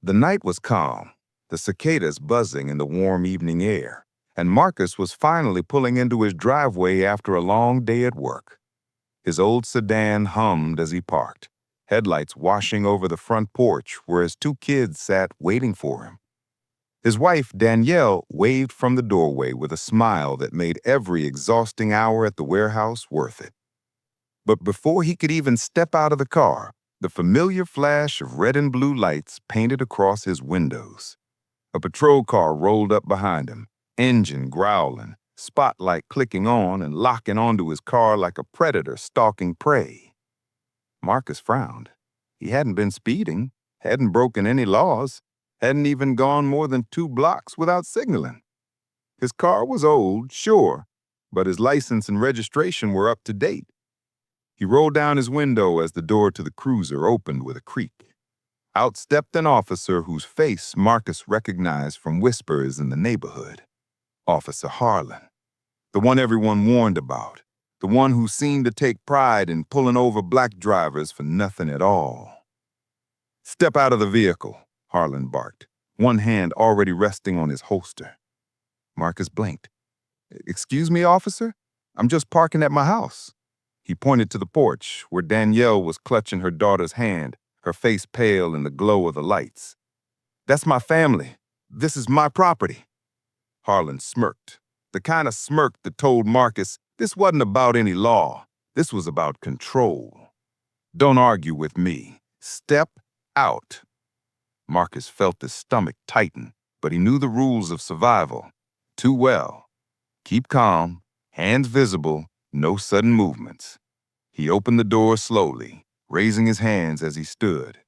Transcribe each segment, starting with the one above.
The night was calm, the cicadas buzzing in the warm evening air, and Marcus was finally pulling into his driveway after a long day at work. His old sedan hummed as he parked, headlights washing over the front porch where his two kids sat waiting for him. His wife, Danielle, waved from the doorway with a smile that made every exhausting hour at the warehouse worth it. But before he could even step out of the car, the familiar flash of red and blue lights painted across his windows. A patrol car rolled up behind him, engine growling, spotlight clicking on and locking onto his car like a predator stalking prey. Marcus frowned. He hadn't been speeding, hadn't broken any laws, hadn't even gone more than 2 blocks without signaling. His car was old, sure, but his license and registration were up to date. He rolled down his window as the door to the cruiser opened with a creak. Out stepped an officer whose face Marcus recognized from whispers in the neighborhood. Officer Harlan, the one everyone warned about, the one who seemed to take pride in pulling over black drivers for nothing at all. "Step out of the vehicle," Harlan barked, one hand already resting on his holster. Marcus blinked. "Excuse me, officer? I'm just parking at my house." He pointed to the porch, where Danielle was clutching her daughter's hand, her face pale in the glow of the lights. "That's my family. This is my property." Harlan smirked, the kind of smirk that told Marcus this wasn't about any law. This was about control. "Don't argue with me. Step out." Marcus felt his stomach tighten, but he knew the rules of survival too well. Keep calm, hands visible, no sudden movements. He opened the door slowly, raising his hands as he stood.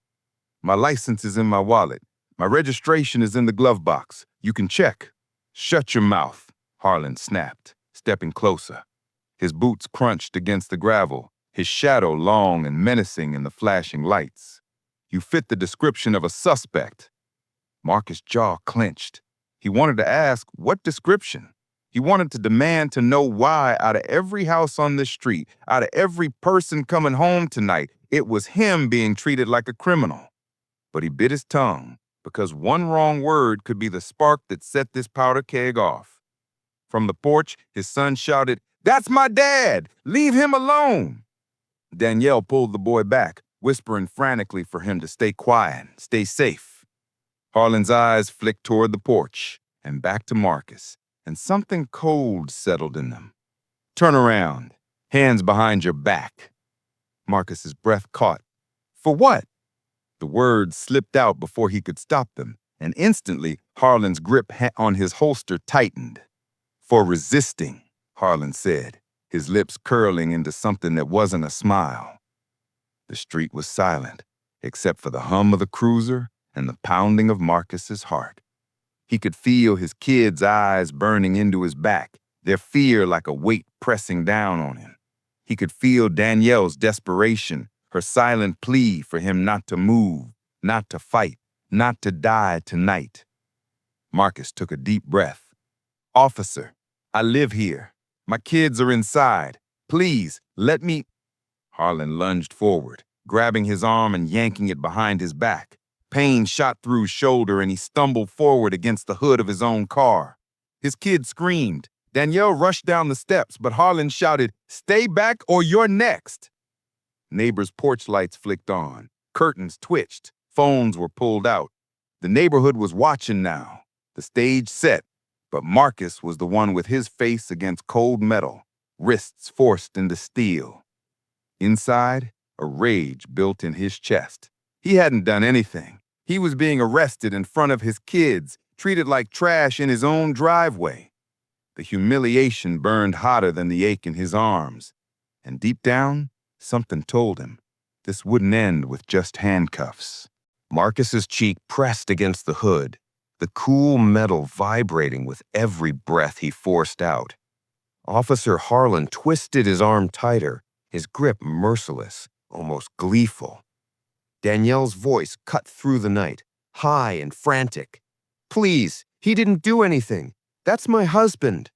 "My license is in my wallet. My registration is in the glove box. You can check." "Shut your mouth," Harlan snapped, stepping closer. His boots crunched against the gravel, his shadow long and menacing in the flashing lights. "You fit the description of a suspect." Marcus' jaw clenched. He wanted to ask, what description? He wanted to demand to know why, out of every house on this street, out of every person coming home tonight, it was him being treated like a criminal. But he bit his tongue, because one wrong word could be the spark that set this powder keg off. From the porch, his son shouted, "That's my dad! Leave him alone!" Danielle pulled the boy back, whispering frantically for him to stay quiet, stay safe. Harlan's eyes flicked toward the porch and back to Marcus, and something cold settled in them. "Turn around, hands behind your back." Marcus's breath caught. "For what?" The words slipped out before he could stop them, and instantly Harlan's grip on his holster tightened. "For resisting," Harlan said, his lips curling into something that wasn't a smile. The street was silent, except for the hum of the cruiser and the pounding of Marcus's heart. He could feel his kids' eyes burning into his back, their fear like a weight pressing down on him. He could feel Danielle's desperation, her silent plea for him not to move, not to fight, not to die tonight. Marcus took a deep breath. "Officer, I live here. My kids are inside. Please, let me—" Harlan lunged forward, grabbing his arm and yanking it behind his back. Pain shot through his shoulder and he stumbled forward against the hood of his own car. His kid screamed. Danielle rushed down the steps, but Harlan shouted, "Stay back or you're next!" Neighbors' porch lights flicked on. Curtains twitched. Phones were pulled out. The neighborhood was watching now. The stage set, but Marcus was the one with his face against cold metal, wrists forced into steel. Inside, a rage built in his chest. He hadn't done anything. He was being arrested in front of his kids, treated like trash in his own driveway. The humiliation burned hotter than the ache in his arms. And deep down, something told him this wouldn't end with just handcuffs. Marcus's cheek pressed against the hood, the cool metal vibrating with every breath he forced out. Officer Harlan twisted his arm tighter, his grip merciless, almost gleeful. Danielle's voice cut through the night, high and frantic. "Please, he didn't do anything. That's my husband."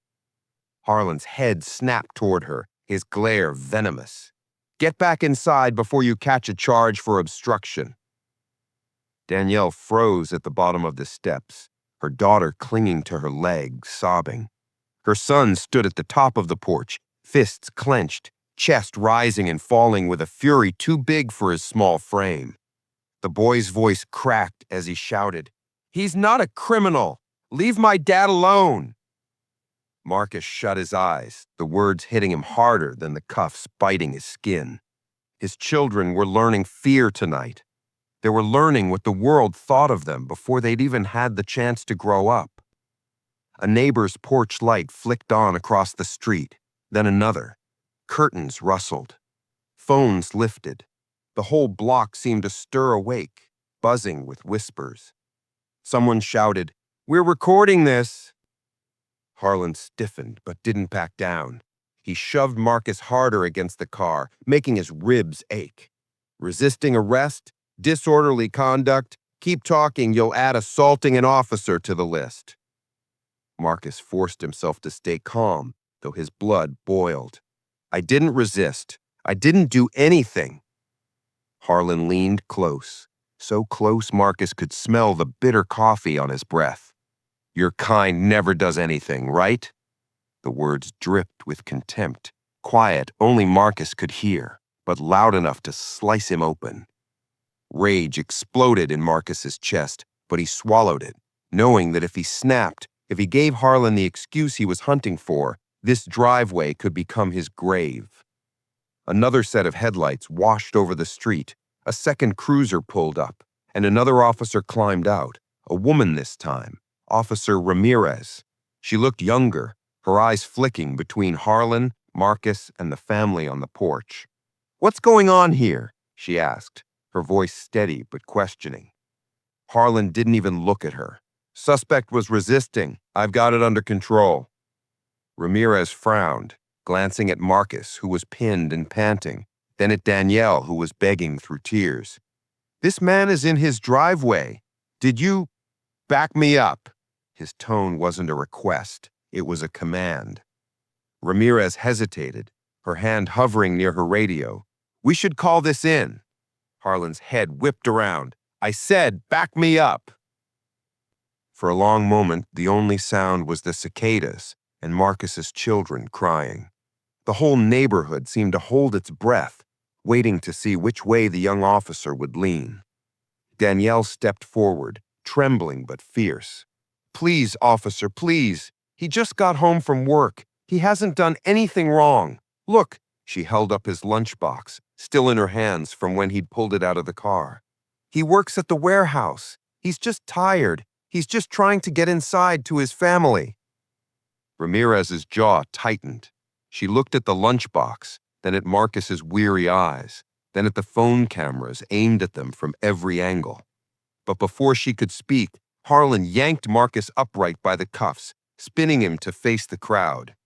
Harlan's head snapped toward her, his glare venomous. "Get back inside before you catch a charge for obstruction." Danielle froze at the bottom of the steps, her daughter clinging to her leg, sobbing. Her son stood at the top of the porch, fists clenched, chest rising and falling with a fury too big for his small frame. The boy's voice cracked as he shouted, "He's not a criminal! Leave my dad alone!" Marcus shut his eyes, the words hitting him harder than the cuffs biting his skin. His children were learning fear tonight. They were learning what the world thought of them before they'd even had the chance to grow up. A neighbor's porch light flicked on across the street, then another. Curtains rustled. Phones lifted. The whole block seemed to stir awake, buzzing with whispers. Someone shouted, "We're recording this!" Harlan stiffened but didn't back down. He shoved Marcus harder against the car, making his ribs ache. Resisting arrest? Disorderly conduct? Keep talking, you'll add assaulting an officer to the list. Marcus forced himself to stay calm, though his blood boiled. "I didn't resist. I didn't do anything." Harlan leaned close, so close Marcus could smell the bitter coffee on his breath. "Your kind never does anything, right?" The words dripped with contempt, quiet only Marcus could hear, but loud enough to slice him open. Rage exploded in Marcus's chest, but he swallowed it, knowing that if he snapped, if he gave Harlan the excuse he was hunting for, this driveway could become his grave. Another set of headlights washed over the street, a second cruiser pulled up, and another officer climbed out, a woman this time, Officer Ramirez. She looked younger, her eyes flicking between Harlan, Marcus, and the family on the porch. "What's going on here?" she asked, her voice steady but questioning. Harlan didn't even look at her. "Suspect was resisting. I've got it under control." Ramirez frowned, glancing at Marcus, who was pinned and panting, then at Danielle, who was begging through tears. "This man is in his driveway. Did you back me up?" His tone wasn't a request. It was a command. Ramirez hesitated, her hand hovering near her radio. "We should call this in." Harlan's head whipped around. "I said, back me up." For a long moment, the only sound was the cicadas and Marcus's children crying. The whole neighborhood seemed to hold its breath, waiting to see which way the young officer would lean. Danielle stepped forward, trembling but fierce. "Please, officer, please. He just got home from work. He hasn't done anything wrong. Look," she held up his lunchbox, still in her hands from when he'd pulled it out of the car. "He works at the warehouse. He's just tired. He's just trying to get inside to his family." Ramirez's jaw tightened. She looked at the lunchbox, then at Marcus's weary eyes, then at the phone cameras aimed at them from every angle. But before she could speak, Harlan yanked Marcus upright by the cuffs, spinning him to face the crowd.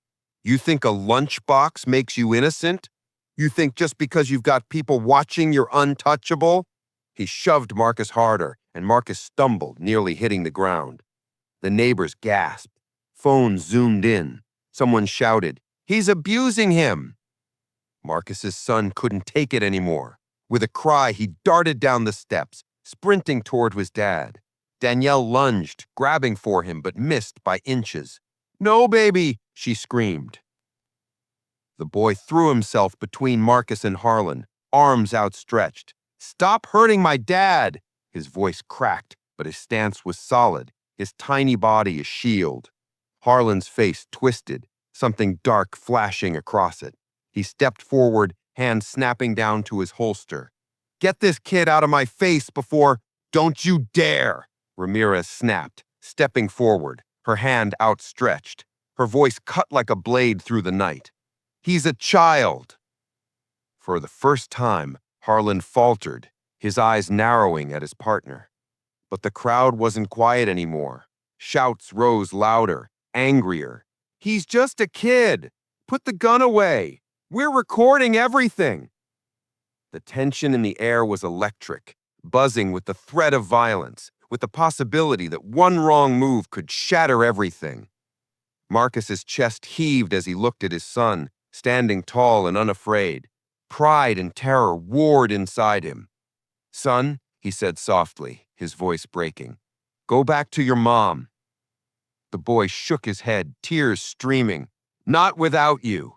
"You think a lunchbox makes you innocent? You think just because you've got people watching you're untouchable?" He shoved Marcus harder, and Marcus stumbled, nearly hitting the ground. The neighbors gasped. Phones zoomed in. Someone shouted, "He's abusing him!" Marcus's son couldn't take it anymore. With a cry, he darted down the steps, sprinting toward his dad. Danielle lunged, grabbing for him, but missed by inches. "No, baby!" she screamed. The boy threw himself between Marcus and Harlan, arms outstretched. "Stop hurting my dad!" His voice cracked, but his stance was solid, his tiny body a shield. Harlan's face twisted, something dark flashing across it. He stepped forward, hand snapping down to his holster. "Get this kid out of my face before—" "Don't you dare!" Ramirez snapped, stepping forward, her hand outstretched. Her voice cut like a blade through the night. "He's a child!" For the first time, Harlan faltered, his eyes narrowing at his partner. But the crowd wasn't quiet anymore. Shouts rose louder, angrier. "He's just a kid! Put the gun away! We're recording everything!" The tension in the air was electric, buzzing with the threat of violence, with the possibility that one wrong move could shatter everything. Marcus's chest heaved as he looked at his son, standing tall and unafraid. Pride and terror warred inside him. "Son," he said softly, his voice breaking. Go back to your mom. The boy shook his head, tears streaming. Not without you.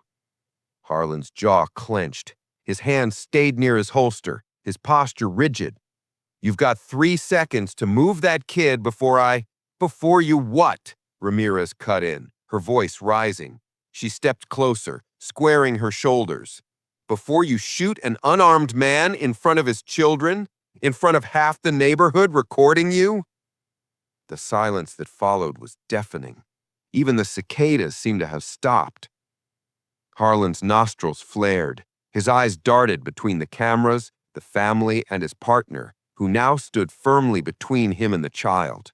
Harlan's jaw clenched. His hand stayed near his holster, his posture rigid. You've got 3 seconds to move that kid Before you what? Ramirez cut in, her voice rising. She stepped closer, squaring her shoulders. Before you shoot an unarmed man in front of his children? In front of half the neighborhood recording you? The silence that followed was deafening. Even the cicadas seemed to have stopped. Harlan's nostrils flared. His eyes darted between the cameras, the family, and his partner, who now stood firmly between him and the child.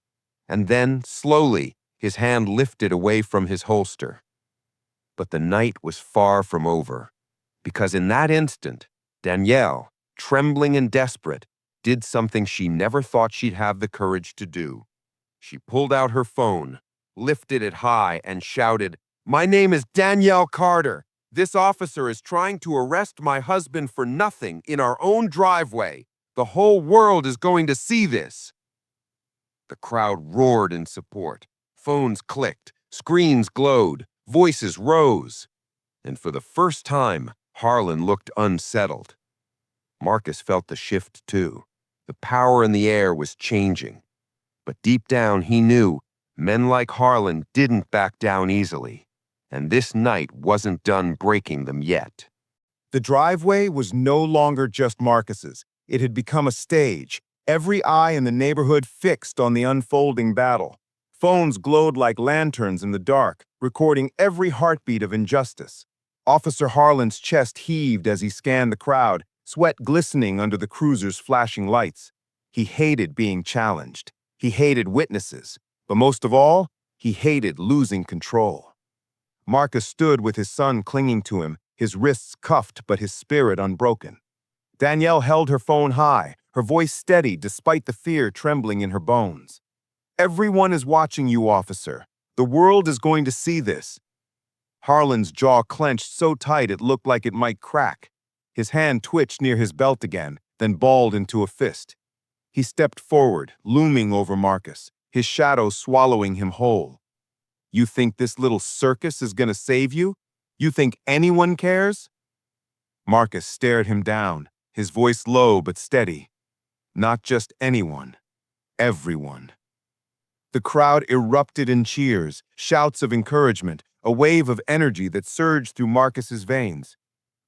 And then, slowly, his hand lifted away from his holster. But the night was far from over, because in that instant, Danielle, trembling and desperate, did something she never thought she'd have the courage to do. She pulled out her phone, lifted it high, and shouted, My name is Danielle Carter. This officer is trying to arrest my husband for nothing in our own driveway. The whole world is going to see this. The crowd roared in support. Phones clicked, screens glowed, voices rose. And for the first time, Harlan looked unsettled. Marcus felt the shift too. The power in the air was changing. But deep down, he knew men like Harlan didn't back down easily. And this night wasn't done breaking them yet. The driveway was no longer just Marcus's. It had become a stage, every eye in the neighborhood fixed on the unfolding battle. Phones glowed like lanterns in the dark, recording every heartbeat of injustice. Officer Harlan's chest heaved as he scanned the crowd, sweat glistening under the cruiser's flashing lights. He hated being challenged. He hated witnesses. But most of all, he hated losing control. Marcus stood with his son clinging to him, his wrists cuffed but his spirit unbroken. Danielle held her phone high, her voice steady despite the fear trembling in her bones. Everyone is watching you, officer. The world is going to see this. Harlan's jaw clenched so tight it looked like it might crack. His hand twitched near his belt again, then balled into a fist. He stepped forward, looming over Marcus, his shadow swallowing him whole. You think this little circus is going to save you? You think anyone cares? Marcus stared him down, his voice low but steady. Not just anyone, everyone. The crowd erupted in cheers, shouts of encouragement, a wave of energy that surged through Marcus's veins.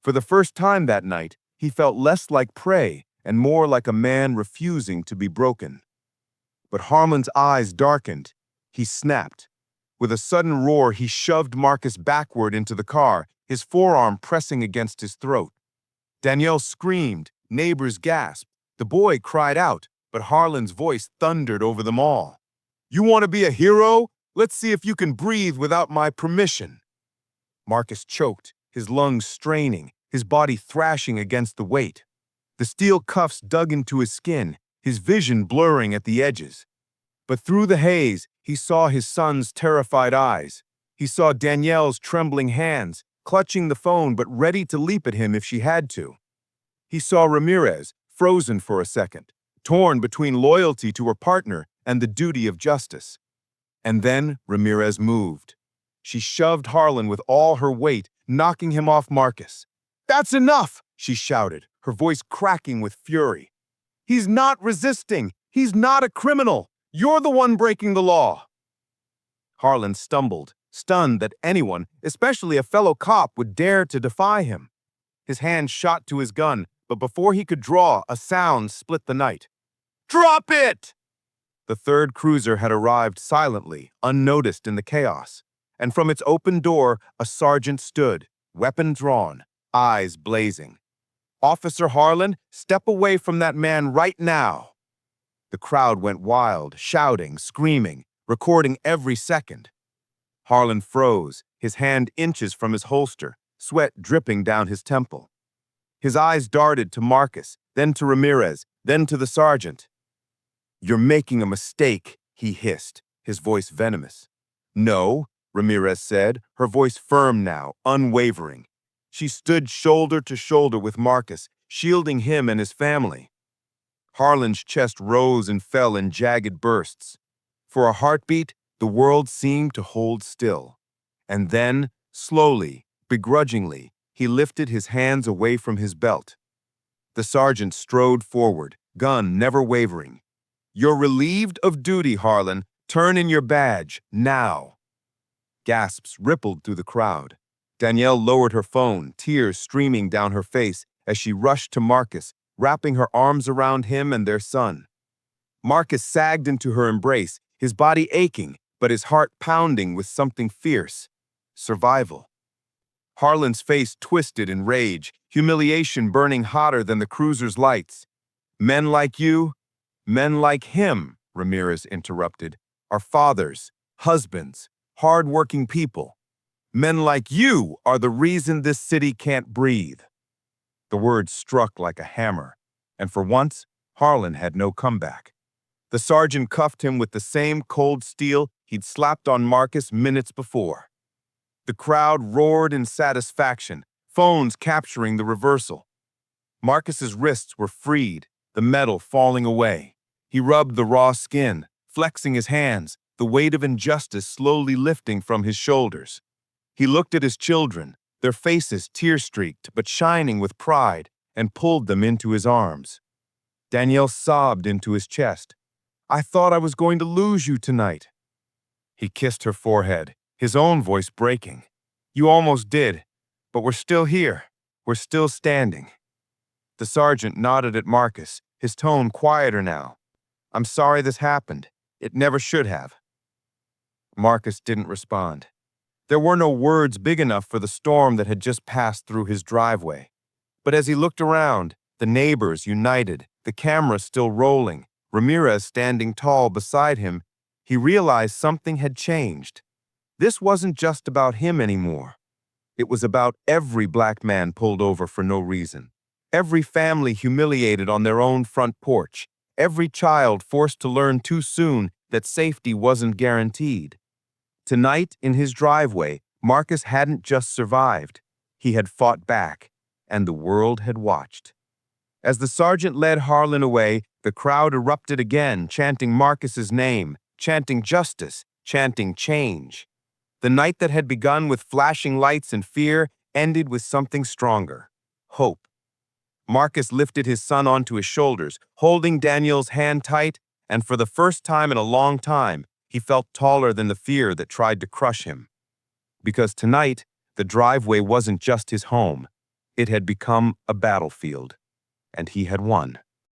For the first time that night, he felt less like prey and more like a man refusing to be broken. But Harlan's eyes darkened. He snapped. With a sudden roar, he shoved Marcus backward into the car, his forearm pressing against his throat. Danielle screamed, neighbors gasped. The boy cried out, but Harlan's voice thundered over them all. You want to be a hero? Let's see if you can breathe without my permission. Marcus choked, his lungs straining, his body thrashing against the weight. The steel cuffs dug into his skin, his vision blurring at the edges. But through the haze, he saw his son's terrified eyes. He saw Danielle's trembling hands, clutching the phone but ready to leap at him if she had to. He saw Ramirez, frozen for a second, torn between loyalty to her partner and the duty of justice. And then Ramirez moved. She shoved Harlan with all her weight, knocking him off Marcus. That's enough, she shouted, her voice cracking with fury. He's not resisting. He's not a criminal. You're the one breaking the law. Harlan stumbled, stunned that anyone, especially a fellow cop, would dare to defy him. His hand shot to his gun, but before he could draw, a sound split the night. Drop it! The third cruiser had arrived silently, unnoticed in the chaos, and from its open door, a sergeant stood, weapon drawn, eyes blazing. Officer Harlan, step away from that man right now. The crowd went wild, shouting, screaming, recording every second. Harlan froze, his hand inches from his holster, sweat dripping down his temple. His eyes darted to Marcus, then to Ramirez, then to the sergeant. You're making a mistake, he hissed, his voice venomous. No, Ramirez said, her voice firm now, unwavering. She stood shoulder to shoulder with Marcus, shielding him and his family. Harlan's chest rose and fell in jagged bursts. For a heartbeat, the world seemed to hold still. And then, slowly, begrudgingly, he lifted his hands away from his belt. The sergeant strode forward, gun never wavering. "You're relieved of duty, Harlan. Turn in your badge, now." Gasps rippled through the crowd. Danielle lowered her phone, tears streaming down her face as she rushed to Marcus, wrapping her arms around him and their son. Marcus sagged into her embrace, his body aching, but his heart pounding with something fierce. Survival. Harlan's face twisted in rage, humiliation burning hotter than the cruiser's lights. "Men like you, men like him," Ramirez interrupted, "are fathers, husbands, hard-working people. Men like you are the reason this city can't breathe." The words struck like a hammer, and for once, Harlan had no comeback. The sergeant cuffed him with the same cold steel he'd slapped on Marcus minutes before. The crowd roared in satisfaction, phones capturing the reversal. Marcus's wrists were freed, the metal falling away. He rubbed the raw skin, flexing his hands, the weight of injustice slowly lifting from his shoulders. He looked at his children, their faces tear-streaked but shining with pride, and pulled them into his arms. Danielle sobbed into his chest. "I thought I was going to lose you tonight." He kissed her forehead, his own voice breaking. "You almost did, but we're still here. We're still standing." The sergeant nodded at Marcus, his tone quieter now. "I'm sorry this happened. It never should have." Marcus didn't respond. There were no words big enough for the storm that had just passed through his driveway. But as he looked around, the neighbors united, the camera still rolling, Ramirez standing tall beside him, he realized something had changed. This wasn't just about him anymore. It was about every black man pulled over for no reason, every family humiliated on their own front porch, every child forced to learn too soon that safety wasn't guaranteed. Tonight, in his driveway, Marcus hadn't just survived. He had fought back, and the world had watched. As the sergeant led Harlan away, the crowd erupted again, chanting Marcus's name, chanting justice, chanting change. The night that had begun with flashing lights and fear ended with something stronger, hope. Marcus lifted his son onto his shoulders, holding Danielle's hand tight, and for the first time in a long time, he felt taller than the fear that tried to crush him. Because tonight, the driveway wasn't just his home. It had become a battlefield, and he had won.